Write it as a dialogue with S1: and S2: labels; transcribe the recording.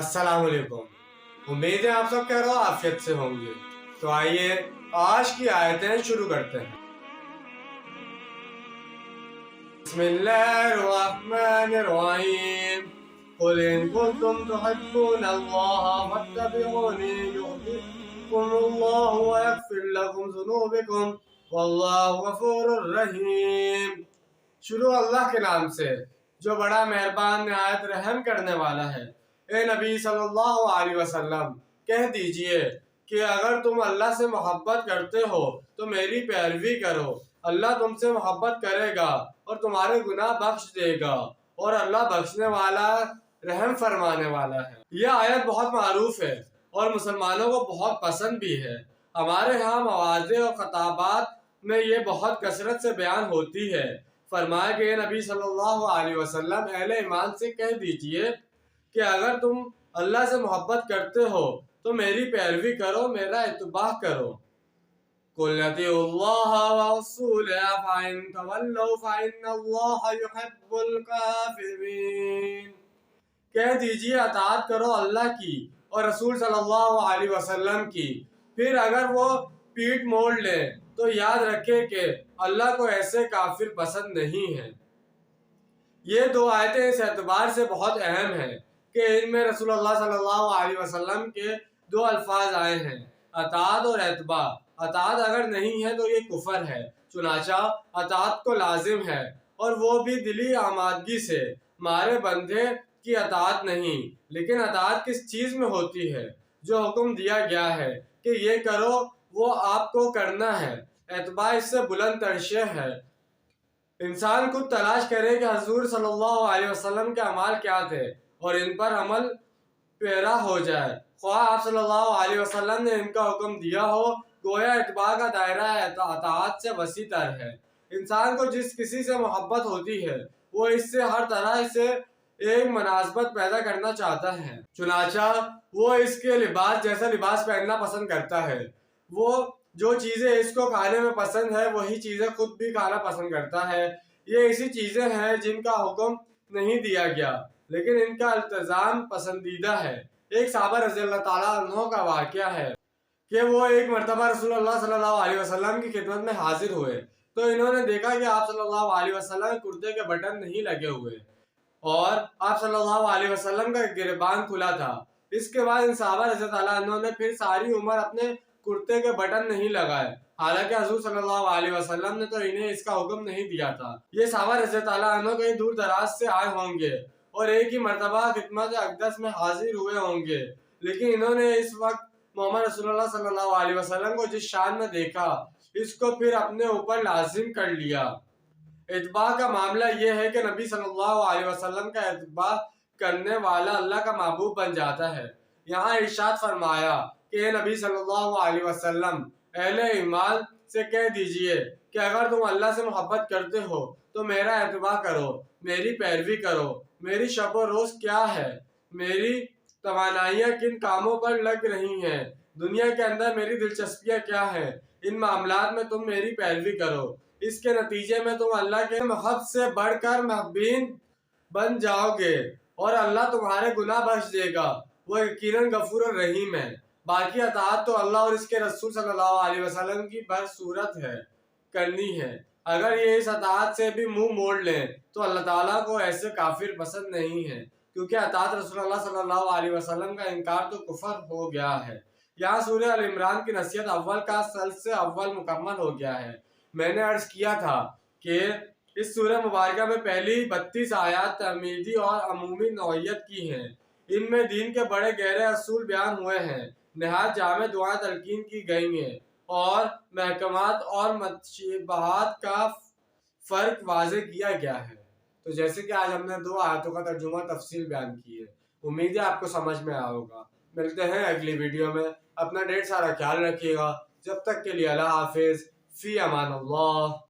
S1: अस्सलाम वालेकुम। उम्मीद है आप सब कह रहे हो आफियत से होंगे। तो आइए आज की आयतें शुरू करते हैं। बिस्मिल्लाहिर्रहमानिर्रहीम। कुल इन कुंतुम तुहिब्बूनल्लाह फत्तबिऊनी युहब्बिकुमुल्लाहु व यगफिर लकुम ज़ुनूबकुम वल्लाहु गफूरुर रहीम। शुरू अल्लाह के नाम से जो बड़ा मेहरबान निहायत रहम करने वाला है। ए नबी सल्लल्लाहु अलैहि वसल्लम, कह दीजिए कि अगर तुम अल्लाह से मोहब्बत करते हो तो मेरी पैरवी करो। अल्लाह तुमसे मोहब्बत करेगा और तुम्हारे गुनाह बख्श देगा, और अल्लाह बख्शने वाला रहम फरमाने वाला है। यह आयत बहुत मारूफ है और मुसलमानों को बहुत पसंद भी है। हमारे यहाँ मवाज़े और खताबात में ये बहुत कसरत से बयान होती है। फरमाया कि नबी सल्लल्लाहु अलैहि वसल्लम, अहले ईमान से कह दीजिए कि अगर तुम अल्लाह से मोहब्बत करते हो तो मेरी पैरवी करो, मेरा इत्तबा करो। कुल अतिउल्लाह व रसूलहु फ़इन तवल्लौ फ़इन्नल्लाह युहिब्बुल काफ़िरीन। कह दीजिए अताअत करो अल्लाह की और रसूल सल्लल्लाहु अलैहि वसल्लम की, फिर अगर वो पीठ मोड़ ले तो याद रखे कि अल्लाह को ऐसे काफिर पसंद नहीं है। ये दो आयतें इस एतबार से बहुत अहम हैं कि इनमें रसूलुल्लाह सल्लल्लाहु अलैहि वसल्लम के दो अल्फाज आए हैं, अताअत और एतबा। अताअत अगर नहीं है तो ये कुफर है, चुनाचा अताअत को लाजिम है, और वो भी दिली आमादगी से। मारे बंदे की अताअत नहीं, लेकिन अताअत किस चीज़ में होती है? जो हुक्म दिया गया है कि ये करो वो आपको करना है। एतबा इससे बुलंद तरशे है। इंसान खुद तलाश करे कि हजूर सल्लल्लाहु अलैहि वसल्लम के अमाल क्या थे और इन पर अमल पैरा हो जाए। ख्वाह आप सल्लल्लाहु अलैहि वसल्लम ने इनका हुक्म दिया हो, गोया इत्बा का दायरा अताअत से वसी तर है। इंसान को जिस किसी से मोहब्बत होती है वो इससे हर तरह से एक मुनासबत पैदा करना चाहता है, चुनाचा वो इसके लिबास जैसा लिबास पहनना पसंद करता है। वो जो चीज़ें इसको खाने में पसंद है वही चीज़ें खुद भी खाना पसंद करता है। ये ऐसी चीज़ें हैं जिनका हुक्म नहीं दिया गया, लेकिन इनका इल्तिज़ाम पसंदीदा है। एक सहाबा रज़ी अल्लाह ताला अन्हो का वाक़या है कि वो एक मरतबा रसूलुल्लाह सल्लल्लाहु अलैहि वसल्लम की खिदमत में हाजिर हुए तो इन्होंने देखा कि आप सल्लल्लाहु अलैहि वसल्लम कुर्ते के बटन नहीं लगे हुए और आप सल्लल्लाहु अलैहि वसल्लम का गिरबान खुला था। इसके बाद इन सहाबा रज़ी अल्लाह अन्हो ने फिर सारी उम्र अपने कुर्ते के बटन नहीं लगाए, हालांकि हजूर सल्लल्लाहु अलैहि वसल्लम ने तो इन्हें इसका हुक्म नहीं दिया था। ये सहाबा रज़ी अल्लाह अन्हो कहीं दूर दराज से आए होंगे और एक ही मरतबा खिदमत अक़दस में हाजिर हुए होंगे, लेकिन इन्होंने इस वक्त मोहम्मद रसूलुल्लाह सल्लल्लाहु अलैहि वसल्लम को जिस शान में देखा, इसको फिर अपने ऊपर लाजिम कर लिया। इत्बा का मामला ये है कि नबी सल्लल्लाहु अलैहि वसल्लम का इत्बा करने वाला अल्लाह का महबूब बन जाता है। यहाँ इरशाद फरमाया कि नबी सल्लल्लाहु अलैहि वसल्लम, अहले ईमान से कह दीजिए कि अगर तुम अल्लाह से मोहब्बत करते हो तो मेरा इत्बा करो, मेरी पैरवी करो। मेरी शब व रोज़ क्या है, मेरी तवानाइयाँ किन कामों पर लग रही हैं, दुनिया के अंदर मेरी दिलचस्पियाँ क्या हैं, इन मामलात में तुम मेरी पैरवी करो। इसके नतीजे में तुम अल्लाह के महब से बढ़कर महबीन बन जाओगे और अल्लाह तुम्हारे गुनाह बख्श देगा। वो यकीनन गफूर और रहीम है। बाकी अताअत तो अल्लाह और इसके रसूल सल्लल्लाहु अलैहि वसल्लम की बसूरत है करनी है। अगर ये इस अताअत से भी मुंह मोड़ लें तो अल्लाह ताला को ऐसे काफिर पसंद नहीं है, क्योंकि अताअत रसूलुल्लाह सल्लल्लाहु अलैहि वसल्लम का इनकार तो कुफर हो गया है। यहाँ सूरह अल इमरान की नसीहत अव्वल का सल से अव्वल मुकम्मल हो गया है। मैंने अर्ज किया था कि इस सूरह मुबारका में पहली 32 आयात तमीदी और अमूमी नौइयत की हैं। इनमें दीन के बड़े गहरे असूल बयान हुए हैं, नहायत जामे दुआएं तलकीन की गई हैं और महकमात और मतशबहात का फ़र्क वाज़े किया गया है। तो जैसे कि आज हमने दो आयतों का तर्जुमा तफसील बयान की है, उम्मीद है आपको समझ में आया होगा। मिलते हैं अगली वीडियो में। अपना ढेर सारा ख्याल रखिएगा। जब तक के लिए अल्लाह हाफिज़, फ़ी अमान अल्लाह।